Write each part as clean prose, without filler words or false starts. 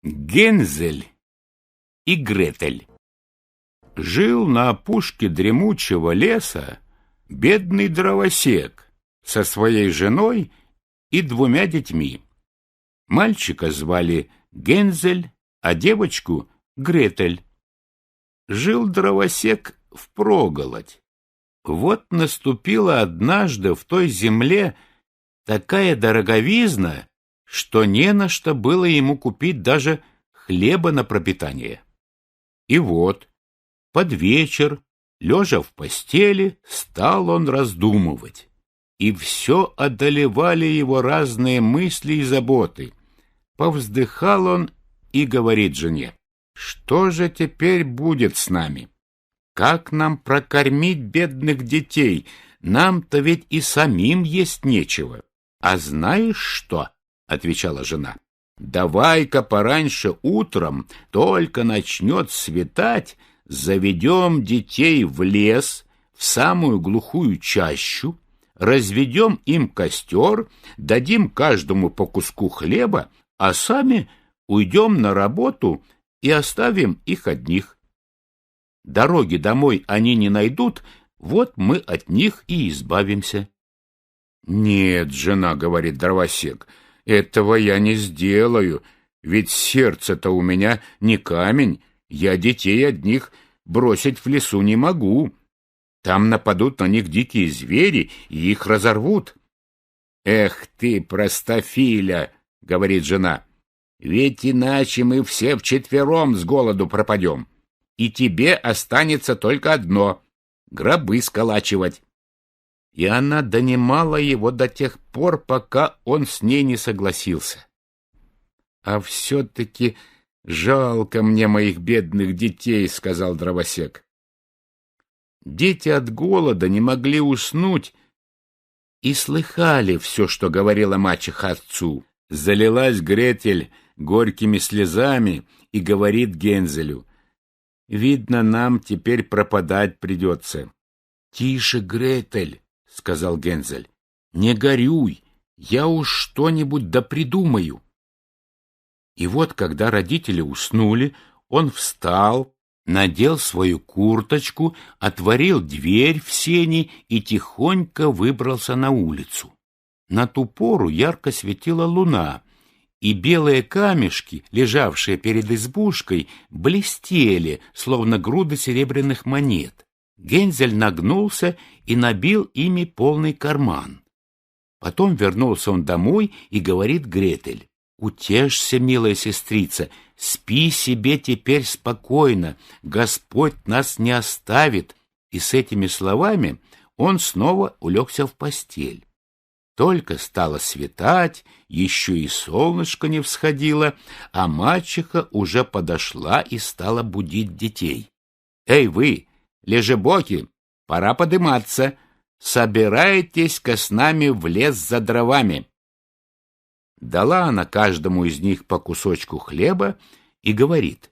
Гензель и Гретель. Жил на опушке дремучего леса бедный дровосек со своей женой и двумя детьми. Мальчика звали Гензель, а девочку — Гретель. Жил дровосек впроголодь. Вот наступила однажды в той земле такая дороговизна, что не на что было ему купить даже хлеба на пропитание. И вот, под вечер, лежа в постели, стал он раздумывать, и все одолевали его разные мысли и заботы. Повздыхал он и говорит жене: «Что же теперь будет с нами? Как нам прокормить бедных детей? Нам-то ведь и самим есть нечего». «А знаешь что?» — отвечала жена. «Давай-ка пораньше утром, только начнет светать, заведем детей в лес, в самую глухую чащу, разведем им костер, дадим каждому по куску хлеба, а сами уйдем на работу и оставим их одних. Дороги домой они не найдут, вот мы от них и избавимся». «Нет, жена, — говорит дровосек, — этого я не сделаю, ведь сердце-то у меня не камень, я детей одних бросить в лесу не могу. Там нападут на них дикие звери и их разорвут». «Эх ты, простофиля, — говорит жена, — ведь иначе мы все вчетвером с голоду пропадем, и тебе останется только одно — гробы сколачивать». И она донимала его до тех пор, пока он с ней не согласился. «А все-таки жалко мне моих бедных детей, — сказал дровосек». Дети от голода не могли уснуть и слыхали все, что говорила мачеха отцу. Залилась Гретель горькими слезами и говорит Гензелю: «Видно, нам теперь пропадать придется». «Тише, Гретель, — сказал Гензель, — не горюй, я уж что-нибудь да придумаю». И вот, когда родители уснули, он встал, надел свою курточку, отворил дверь в сени и тихонько выбрался на улицу. На ту пору ярко светила луна, и белые камешки, лежавшие перед избушкой, блестели, словно груды серебряных монет. Гензель нагнулся и набил ими полный карман. Потом вернулся он домой и говорит Гретель: «Утешься, милая сестрица, спи себе теперь спокойно, Господь нас не оставит». И с этими словами он снова улегся в постель. Только стало светать, еще и солнышко не всходило, а мачеха уже подошла и стала будить детей. «Эй вы, лежебоки, пора подыматься, собирайтесь-ка с нами в лес за дровами». Дала она каждому из них по кусочку хлеба и говорит: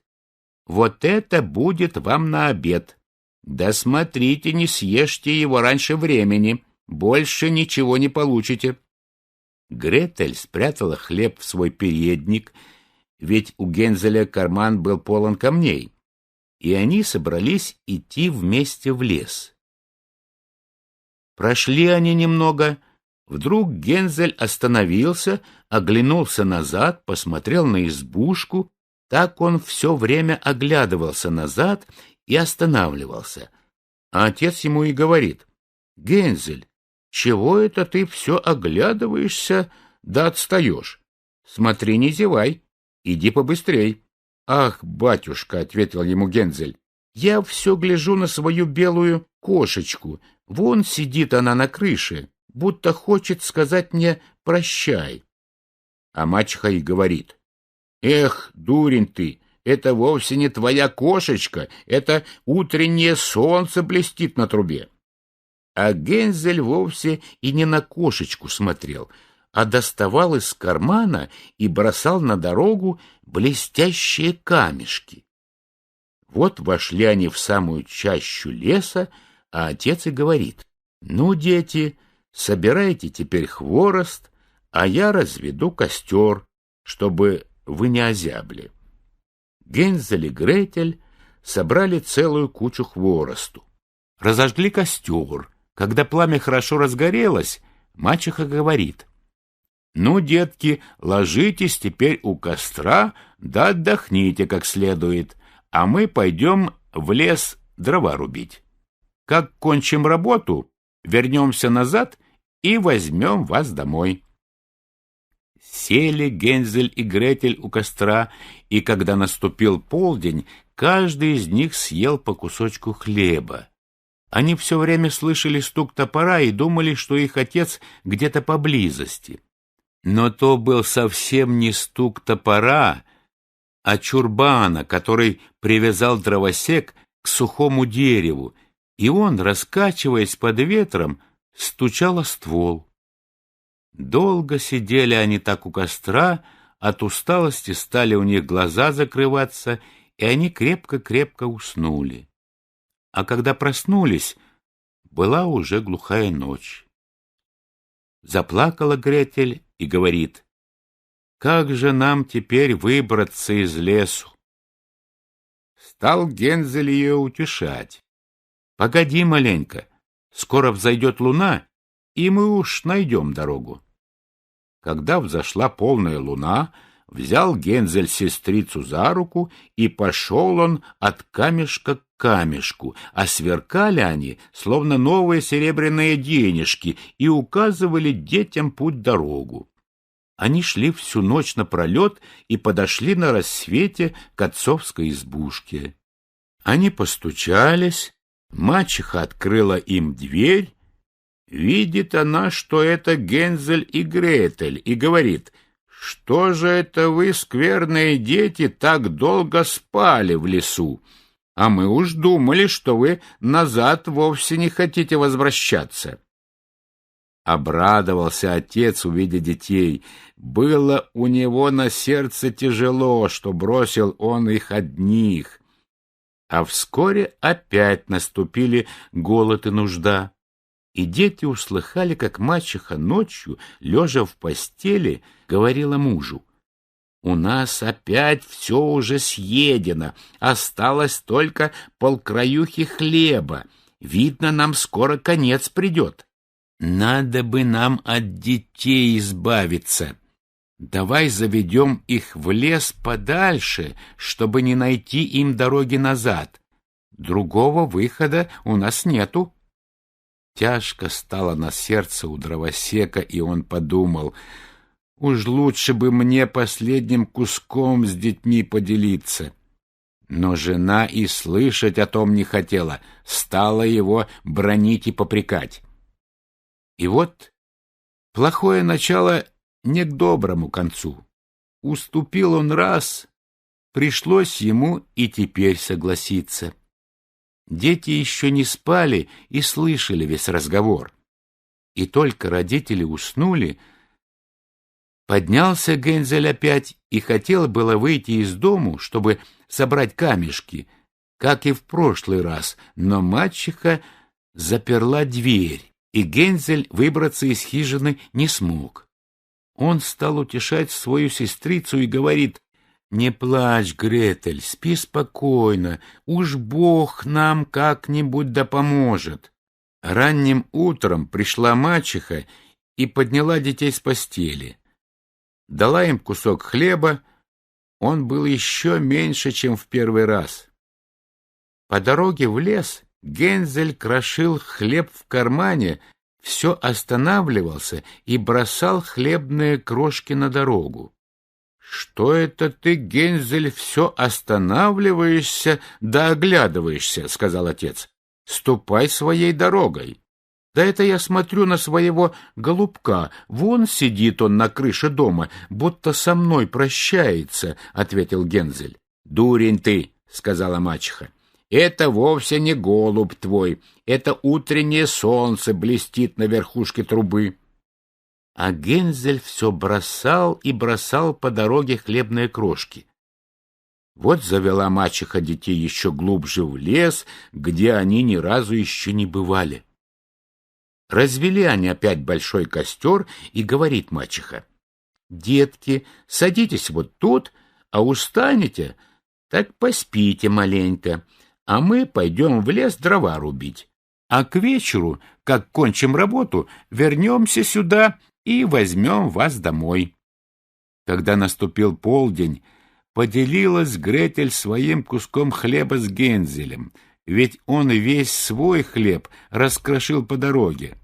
«Вот это будет вам на обед. Да смотрите, не съешьте его раньше времени, больше ничего не получите». Гретель спрятала хлеб в свой передник, ведь у Гензеля карман был полон камней, и они собрались идти вместе в лес. Прошли они немного. Вдруг Гензель остановился, оглянулся назад, посмотрел на избушку. Так он все время оглядывался назад и останавливался. А отец ему и говорит: «Гензель, чего это ты все оглядываешься да отстаешь? Смотри, не зевай, иди побыстрей». «Ах, батюшка, — ответил ему Гензель, — я все гляжу на свою белую кошечку. Вон сидит она на крыше, будто хочет сказать мне прощай». А мачеха и говорит: «Эх, дурень ты, это вовсе не твоя кошечка, это утреннее солнце блестит на трубе». А Гензель вовсе и не на кошечку смотрел, а доставал из кармана и бросал на дорогу блестящие камешки. Вот вошли они в самую чащу леса, а отец и говорит: «Ну, дети, собирайте теперь хворост, а я разведу костер, чтобы вы не озябли. Гензель и Гретель собрали целую кучу хворосту. Разожгли костер. Когда пламя хорошо разгорелось, мачеха говорит: «Ну, детки, ложитесь теперь у костра, да отдохните как следует, а мы пойдем в лес дрова рубить. Как кончим работу, вернемся назад и возьмем вас домой». Сели Гензель и Гретель у костра, и когда наступил полдень, каждый из них съел по кусочку хлеба. Они все время слышали стук топора и думали, что их отец где-то поблизости. Но то был совсем не стук топора, а чурбана, который привязал дровосек к сухому дереву, и он, раскачиваясь под ветром, стучал о ствол. Долго сидели они так у костра, от усталости стали у них глаза закрываться, и они крепко-крепко уснули. А когда проснулись, была уже глухая ночь. Заплакала Гретель и говорит: «Как же нам теперь выбраться из лесу?» Стал Гензель ее утешать: «Погоди маленько, скоро взойдет луна, и мы уж найдем дорогу». Когда взошла полная луна, взял Гензель сестрицу за руку, и пошел он от камешка к камешку, а сверкали они, словно новые серебряные денежки, и указывали детям путь-дорогу. Они шли всю ночь напролет и подошли на рассвете к отцовской избушке. Они постучались, мачеха открыла им дверь. Видит она, что это Гензель и Гретель, и говорит: «Что же это вы, скверные дети, так долго спали в лесу? А мы уж думали, что вы назад вовсе не хотите возвращаться». Обрадовался отец, увидя детей. Было у него на сердце тяжело, что бросил он их одних. А вскоре опять наступили голод и нужда. И дети услыхали, как мачеха ночью, лежа в постели, говорила мужу: «У нас опять все уже съедено, осталось только полкраюхи хлеба. Видно, нам скоро конец придет. Надо бы нам от детей избавиться. Давай заведем их в лес подальше, чтобы не найти им дороги назад. Другого выхода у нас нету». Тяжко стало на сердце у дровосека, и он подумал: уж лучше бы мне последним куском с детьми поделиться. Но жена и слышать о том не хотела, стала его бранить и попрекать. И вот плохое начало не к доброму концу. Уступил он раз, пришлось ему и теперь согласиться. Дети еще не спали и слышали весь разговор. И только родители уснули, поднялся Гензель опять и хотел было выйти из дому, чтобы собрать камешки, как и в прошлый раз, но мачеха заперла дверь, и Гензель выбраться из хижины не смог. Он стал утешать свою сестрицу и говорит: «Не плачь, Гретель, спи спокойно, уж Бог нам как-нибудь да поможет». Ранним утром пришла мачеха и подняла детей с постели. Дала им кусок хлеба, он был еще меньше, чем в первый раз. По дороге в лес Гензель крошил хлеб в кармане, все останавливался и бросал хлебные крошки на дорогу. «Что это ты, Гензель, все останавливаешься да оглядываешься?» — сказал отец. «Ступай своей дорогой». «Да это я смотрю на своего голубка. Вон сидит он на крыше дома, будто со мной прощается», — ответил Гензель. «Дурень ты», — сказала мачеха. «Это вовсе не голубь твой, это утреннее солнце блестит на верхушке трубы». А Гензель все бросал и бросал по дороге хлебные крошки. Вот завела мачеха детей еще глубже в лес, где они ни разу еще не бывали. Развели они опять большой костер, и говорит мачеха: детки, садитесь вот тут, а устанете, так поспите маленько, а мы пойдем в лес дрова рубить. А к вечеру, как кончим работу, вернемся сюда и возьмем вас домой». Когда наступил полдень, поделилась Гретель своим куском хлеба с Гензелем, ведь он весь свой хлеб раскрошил по дороге.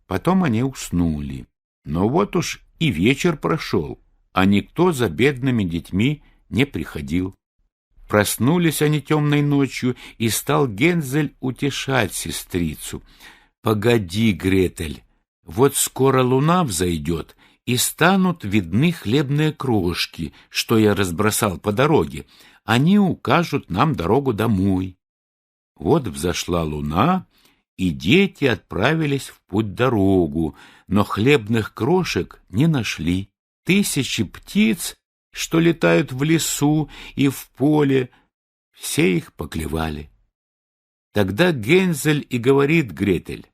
Потом они уснули. Но вот уж и вечер прошел, а никто за бедными детьми не приходил. Проснулись они темной ночью, и стал Гензель утешать сестрицу. «Погоди, Гретель, вот скоро луна взойдет, и станут видны хлебные крошки, что я разбросал по дороге. Они укажут нам дорогу домой». Вот взошла луна, и дети отправились в путь-дорогу, но хлебных крошек не нашли. Тысячи птиц, что летают в лесу и в поле, все их поклевали. Тогда Гензель и говорит Гретель: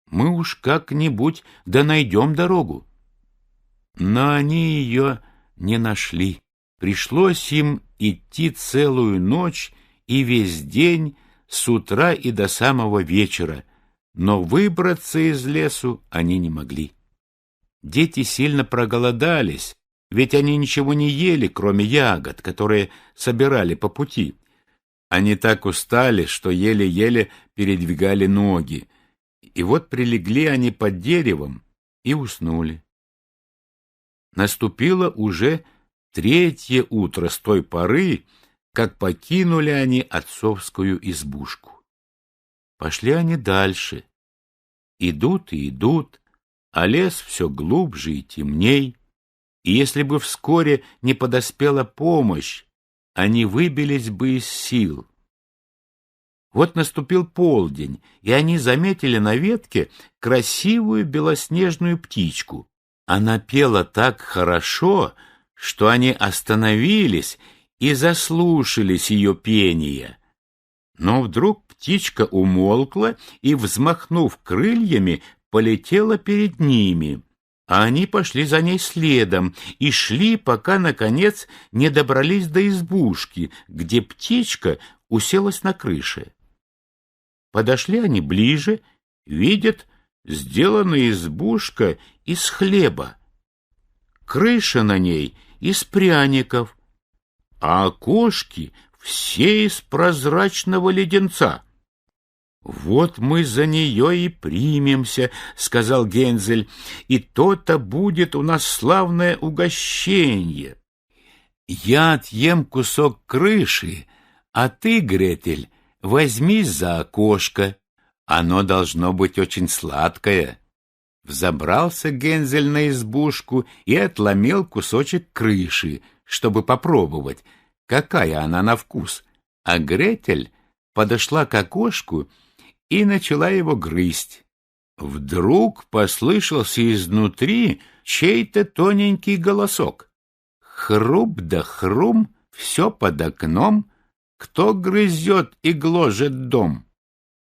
«Мы уж как-нибудь да найдем дорогу». Но они ее не нашли. Пришлось им идти целую ночь и весь день, с утра и до самого вечера, но выбраться из лесу они не могли. Дети сильно проголодались, ведь они ничего не ели, кроме ягод, которые собирали по пути. Они так устали, что еле-еле передвигали ноги. И вот прилегли они под деревом и уснули. Наступило уже 3-е утро с той поры, как покинули они отцовскую избушку. Пошли они дальше. Идут и идут, а лес все глубже и темней. И если бы вскоре не подоспела помощь, они выбились бы из сил. Вот наступил полдень, и они заметили на ветке красивую белоснежную птичку. Она пела так хорошо, что они остановились и заслушались ее пения. Но вдруг птичка умолкла и, взмахнув крыльями, полетела перед ними, а они пошли за ней следом и шли, пока, наконец, не добрались до избушки, где птичка уселась на крыше. Подошли они ближе, видят, сделана избушка из хлеба, крыша на ней из пряников, а окошки все из прозрачного леденца. «Вот мы за нее и примемся», — сказал Гензель, — «и то-то будет у нас славное угощение. Я отъем кусок крыши, а ты, Гретель, возьмись за окошко. Оно должно быть очень сладкое». Взобрался Гензель на избушку и отломил кусочек крыши, чтобы попробовать, какая она на вкус, а Гретель подошла к окошку и начала его грызть. Вдруг послышался изнутри чей-то тоненький голосок: «Хруп да хрум, все под окном, кто грызет и гложет дом?»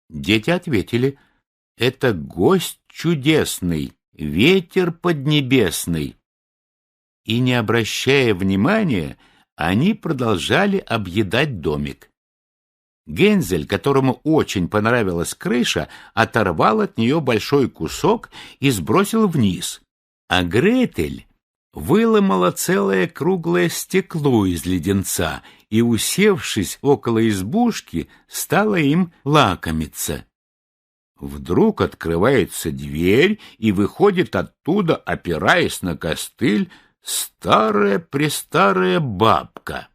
Дети ответили: «Это гость чудесный, ветер поднебесный». И, не обращая внимания, они продолжали объедать домик. Гензель, которому очень понравилась крыша, оторвал от нее большой кусок и сбросил вниз, а Гретель выломала целое круглое стекло из леденца и, усевшись около избушки, стала им лакомиться. Вдруг открывается дверь, и выходит оттуда, опираясь на костыль, старая-престарая бабка.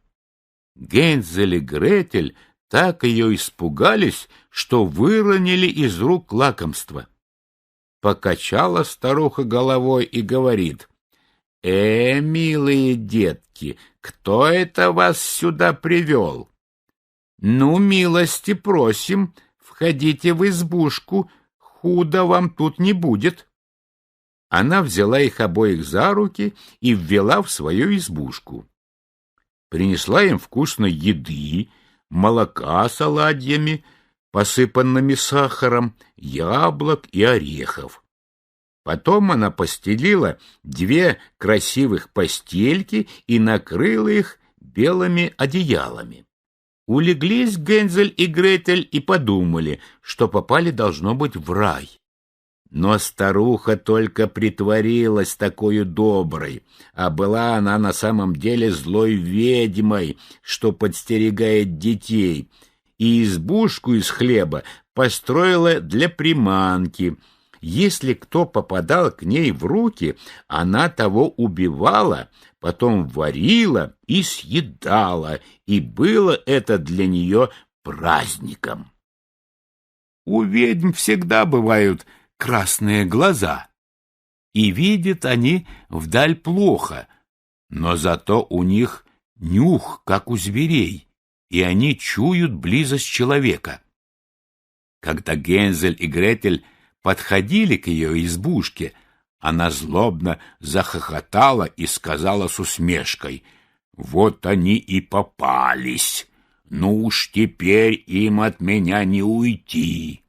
Гензель и Гретель так ее испугались, что выронили из рук лакомство. Покачала старуха головой и говорит: милые детки, кто это вас сюда привел? Ну, милости просим, входите в избушку, худо вам тут не будет». Она взяла их обоих за руки и ввела в свою избушку. Принесла им вкусной еды, молока с оладьями, посыпанными сахаром, яблок и орехов. Потом она постелила 2 красивых постельки и накрыла их белыми одеялами. Улеглись Гензель и Гретель и подумали, что попали, должно быть, в рай. Но старуха только притворилась такою доброй, а была она на самом деле злой ведьмой, что подстерегает детей, и избушку из хлеба построила для приманки. Если кто попадал к ней в руки, она того убивала, потом варила и съедала, и было это для нее праздником. У ведьм всегда бывают красные глаза, и видят они вдаль плохо, но зато у них нюх, как у зверей, и они чуют близость человека. Когда Гензель и Гретель подходили к ее избушке, она злобно захохотала и сказала с усмешкой: «Вот они и попались, ну уж теперь им от меня не уйти».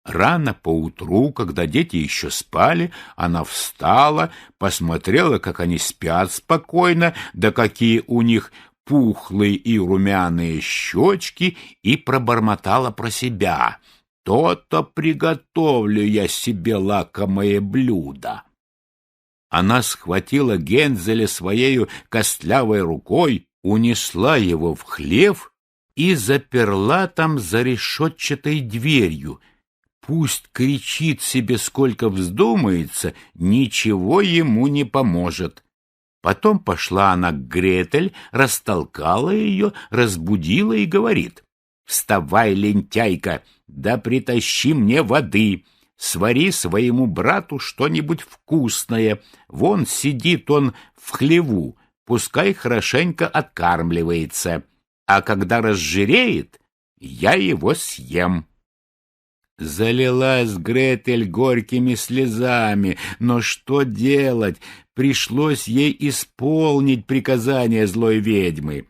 Рано поутру, когда дети еще спали, она встала, посмотрела, как они спят спокойно, да какие у них пухлые и румяные щечки, и пробормотала про себя: «То-то приготовлю я себе лакомое блюдо». Она схватила Гензеля своею костлявой рукой, унесла его в хлев и заперла там за решетчатой дверью. Пусть кричит себе сколько вздумается, ничего ему не поможет. Потом пошла она к Гретель, растолкала ее, разбудила и говорит: «Вставай, лентяйка, да притащи мне воды, свари своему брату что-нибудь вкусное, вон сидит он в хлеву, пускай хорошенько откармливается, а когда разжиреет, я его съем». Залилась Гретель горькими слезами, но что делать? Пришлось ей исполнить приказание злой ведьмы.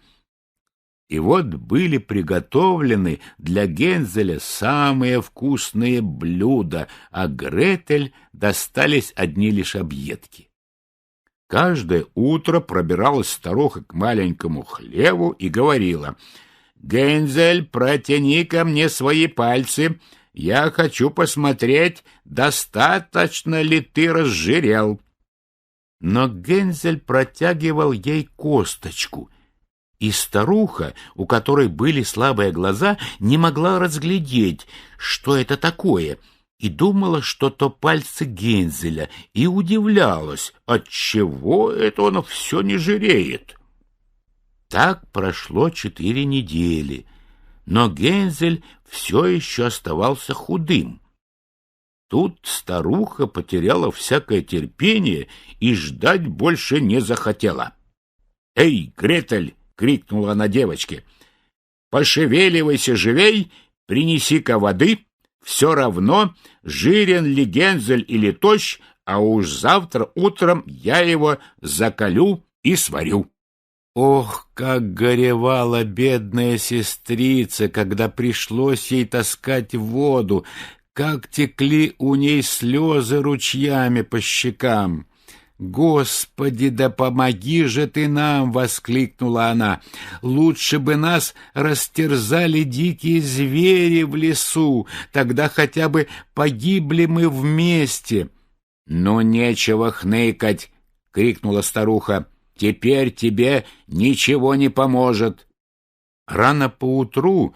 И вот были приготовлены для Гензеля самые вкусные блюда, а Гретель достались одни лишь объедки. Каждое утро пробиралась старуха к маленькому хлеву и говорила: «Гензель, протяни ко мне свои пальцы, я хочу посмотреть, достаточно ли ты разжирел». Но Гензель протягивал ей косточку, и старуха, у которой были слабые глаза, не могла разглядеть, что это такое, и думала, что то пальцы Гензеля, и удивлялась, отчего это он все не жиреет. Так прошло 4 недели, но Гензель все еще оставался худым. Тут старуха потеряла всякое терпение и ждать больше не захотела. «Эй, Гретель!» — крикнула она девочке. «Пошевеливайся живей, принеси-ка воды, все равно, жирен ли Гензель или тощ, а уж завтра утром я его закалю и сварю». Ох, как горевала бедная сестрица, когда пришлось ей таскать воду, как текли у ней слезы ручьями по щекам. «Господи, да помоги же ты нам!» — воскликнула она. «Лучше бы нас растерзали дикие звери в лесу, тогда хотя бы погибли мы вместе». «Ну, нечего хныкать!» — крикнула старуха. «Теперь тебе ничего не поможет». Рано поутру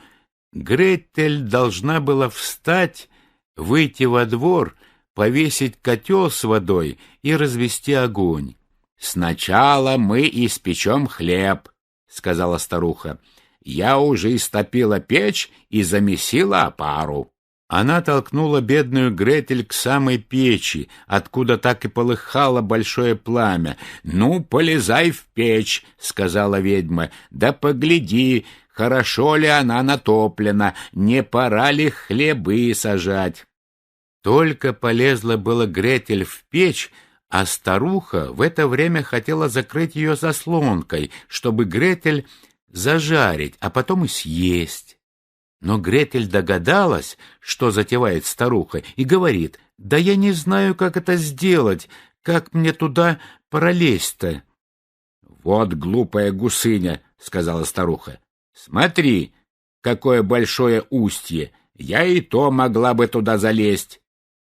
Гретель должна была встать, выйти во двор, повесить котел с водой и развести огонь. «Сначала мы испечем хлеб», — сказала старуха. «Я уже истопила печь и замесила опару». Она толкнула бедную Гретель к самой печи, откуда так и полыхало большое пламя. «Ну, полезай в печь», — сказала ведьма, — «да погляди, хорошо ли она натоплена, не пора ли хлебы сажать». Только полезла было Гретель в печь, а старуха в это время хотела закрыть ее заслонкой, чтобы Гретель зажарить, а потом и съесть. Но Гретель догадалась, что затевает старуха, и говорит: «Да я не знаю, как это сделать, как мне туда пролезть-то». «Вот глупая гусыня», — сказала старуха. «Смотри, какое большое устье, я и то могла бы туда залезть».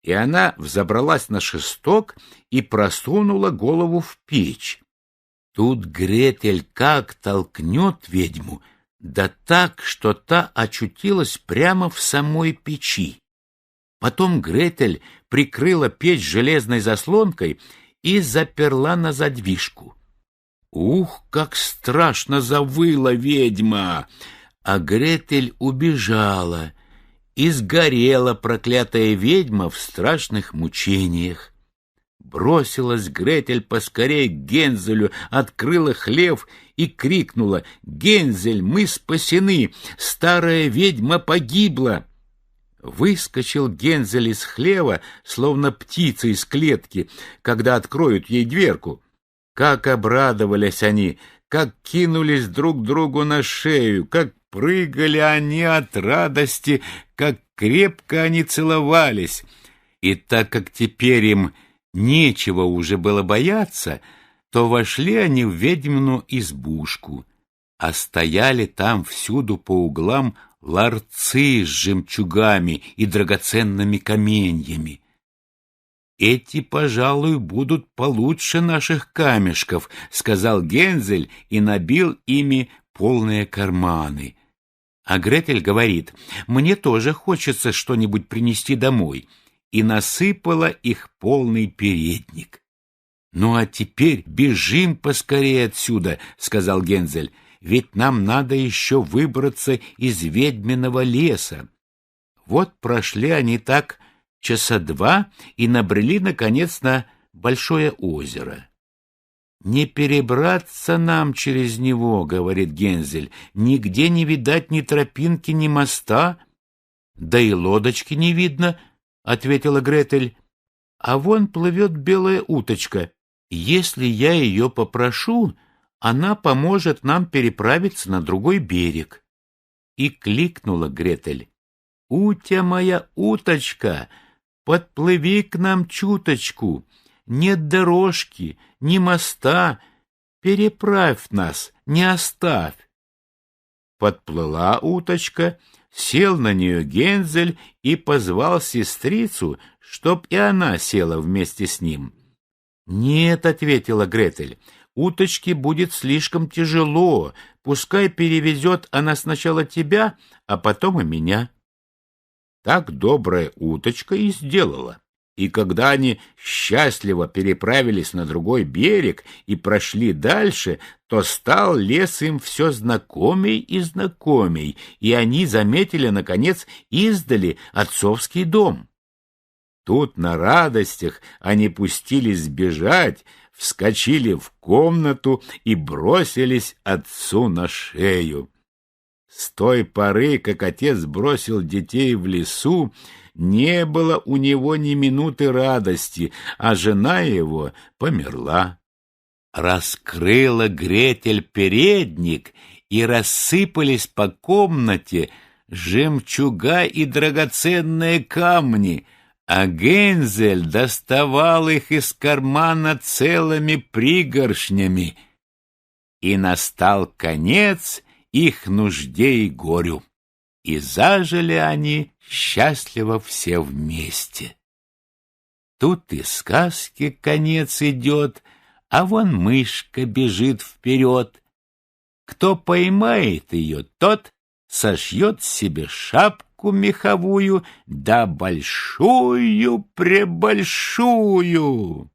И она взобралась на шесток и просунула голову в печь. Тут Гретель как толкнет ведьму, да так, что та очутилась прямо в самой печи. Потом Гретель прикрыла печь железной заслонкой и заперла на задвижку. Ух, как страшно завыла ведьма! А Гретель убежала, и сгорела проклятая ведьма в страшных мучениях. Бросилась Гретель поскорей к Гензелю, открыла хлев и крикнула: «Гензель, мы спасены! Старая ведьма погибла!» Выскочил Гензель из хлева, словно птица из клетки, когда откроют ей дверку. Как обрадовались они, как кинулись друг другу на шею, как прыгали они от радости, как крепко они целовались. И так как теперь им нечего уже было бояться, то вошли они в ведьмину избушку, а стояли там всюду по углам ларцы с жемчугами и драгоценными каменьями. «Эти, пожалуй, будут получше наших камешков», — сказал Гензель и набил ими полные карманы. А Гретель говорит: «Мне тоже хочется что-нибудь принести домой», и насыпала их полный передник. «Ну а теперь бежим поскорее отсюда», — сказал Гензель, «ведь нам надо еще выбраться из ведьминого леса». Вот прошли они так часа два и набрели, наконец, на большое озеро. «Не перебраться нам через него, — говорит Гензель, — нигде не видать ни тропинки, ни моста, да и лодочки не видно, — ответила Гретель. А вон плывет белая уточка. Если я ее попрошу, она поможет нам переправиться на другой берег». И кликнула Гретель: «Утя моя уточка, подплыви к нам чуточку, нет дорожки, ни моста, переправь нас, не оставь». Подплыла уточка, сел на нее Гензель и позвал сестрицу, чтоб и она села вместе с ним. «Нет, — ответила Гретель, — уточке будет слишком тяжело, пускай перевезет она сначала тебя, а потом и меня». Так добрая уточка и сделала. И когда они счастливо переправились на другой берег и прошли дальше, то стал лес им все знакомей и знакомей, и они заметили, наконец, издали отцовский дом. Тут на радостях они пустились бежать, вскочили в комнату и бросились отцу на шею. С той поры, как отец бросил детей в лесу, не было у него ни минуты радости, а жена его померла. Раскрыла Гретель передник, и рассыпались по комнате жемчуга и драгоценные камни, а Гензель доставал их из кармана целыми пригоршнями. И настал конец их нужде и горю, и зажили они счастливо все вместе. Тут и сказки конец идет, а вон мышка бежит вперед. Кто поймает ее, тот сошьет себе шапку меховую, да большую-пребольшую.